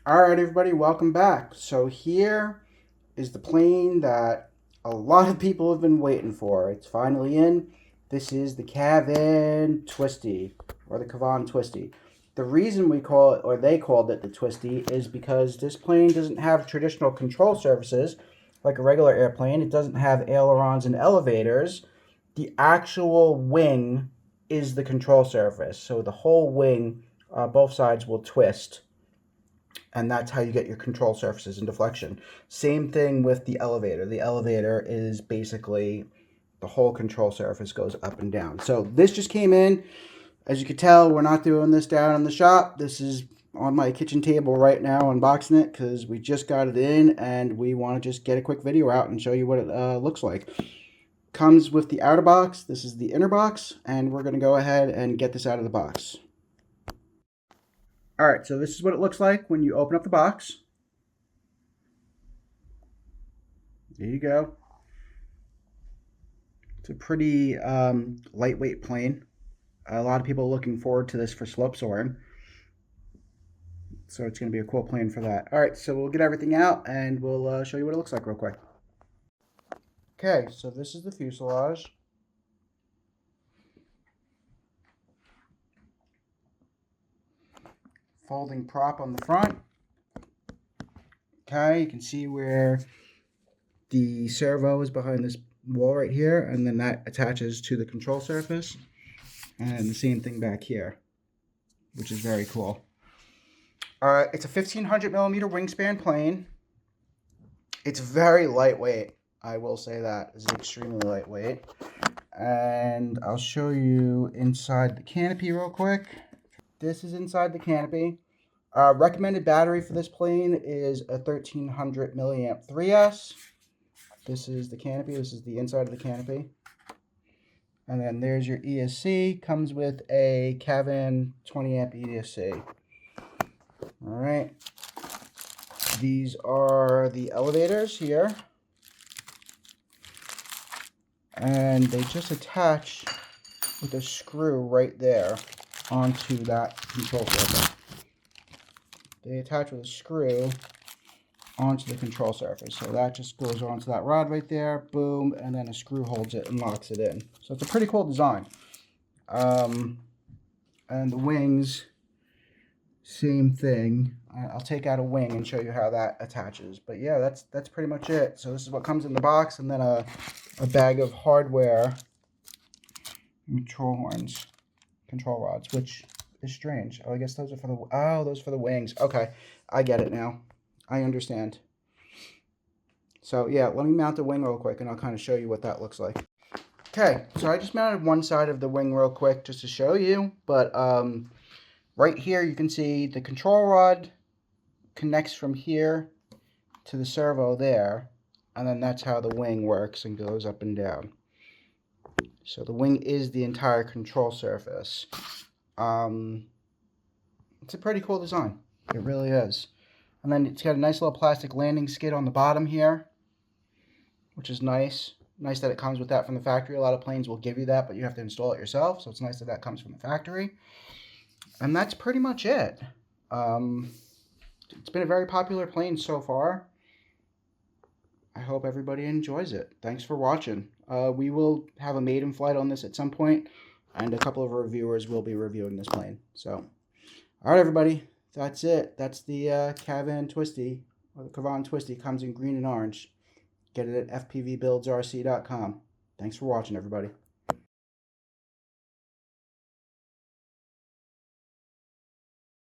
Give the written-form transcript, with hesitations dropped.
All right, everybody, welcome back. So here is the plane that a lot of people have been waiting for. It's finally in. This is the Kavan Twisty, or the Kavan Twisty. The reason we call it, or they called it the Twisty, is because this plane doesn't have traditional control surfaces like a regular airplane. It doesn't have ailerons and elevators. The actual wing is the control surface. So the whole wing, both sides will twist, and that's how you get your control surfaces and deflection. Same thing with the elevator. The elevator is basically the whole control surface goes up and down. So this just came in. As you can tell, we're not doing this down in the shop. This is on my kitchen table right now, unboxing it, because we just got it in and we want to just get a quick video out and show you what it looks like. Comes with the outer box. This is the inner box, and we're going to go ahead and get this out of the box. All right, so this is what it looks like when you open up the box. There you go. It's a pretty lightweight plane. A lot of people are looking forward to this for slope soaring. So it's going to be a cool plane for that. All right, so we'll get everything out and we'll show you what it looks like real quick. Okay, so this is the fuselage. Folding prop on the front. Okay, you can see where the servo is behind this wall right here, and then that attaches to the control surface. And the same thing back here, which is very cool. It's a 1500 millimeter wingspan plane. It's very lightweight. I will say that. It's extremely lightweight. And I'll show you inside the canopy real quick. This is inside the canopy. Recommended battery for this plane is a 1300 milliamp 3S. This is the canopy. This is the inside of the canopy. And then there's your ESC. Comes with a Kavan 20 amp ESC. All right. These are the elevators here. And they just attach with a screw right there onto that control surface. They attach with a screw onto the control surface. So that just goes onto that rod right there, boom, and then a screw holds it and locks it in. So it's a pretty cool design. And the wings, same thing. I'll take out a wing and show you how that attaches. But yeah, that's pretty much it. So this is what comes in the box, and then a bag of hardware, control horns, control rods, which is strange. Oh, I guess those are for those are for the wings. Okay, I get it now. I understand. So yeah, let me mount the wing real quick and I'll kind of show you what that looks like. Okay, so I just mounted one side of the wing real quick just to show you, but right here you can see the control rod connects from here to the servo there, and then that's how the wing works and goes up and down. So the wing is the entire control surface. It's a pretty cool design. It really is. And then it's got a nice little plastic landing skid on the bottom here, which is nice. Nice that it comes with that from the factory. A lot of planes will give you that, but you have to install it yourself. So it's nice that that comes from the factory. And that's pretty much it. It's been a very popular plane so far. I hope everybody enjoys it. Thanks for watching. We will have a maiden flight on this at some point, and a couple of reviewers will be reviewing this plane. So, all right, everybody. That's it. That's the Kavan Twisty, or the Kavan Twisty. Comes in green and orange. Get it at fpvbuildsrc.com. Thanks for watching, everybody.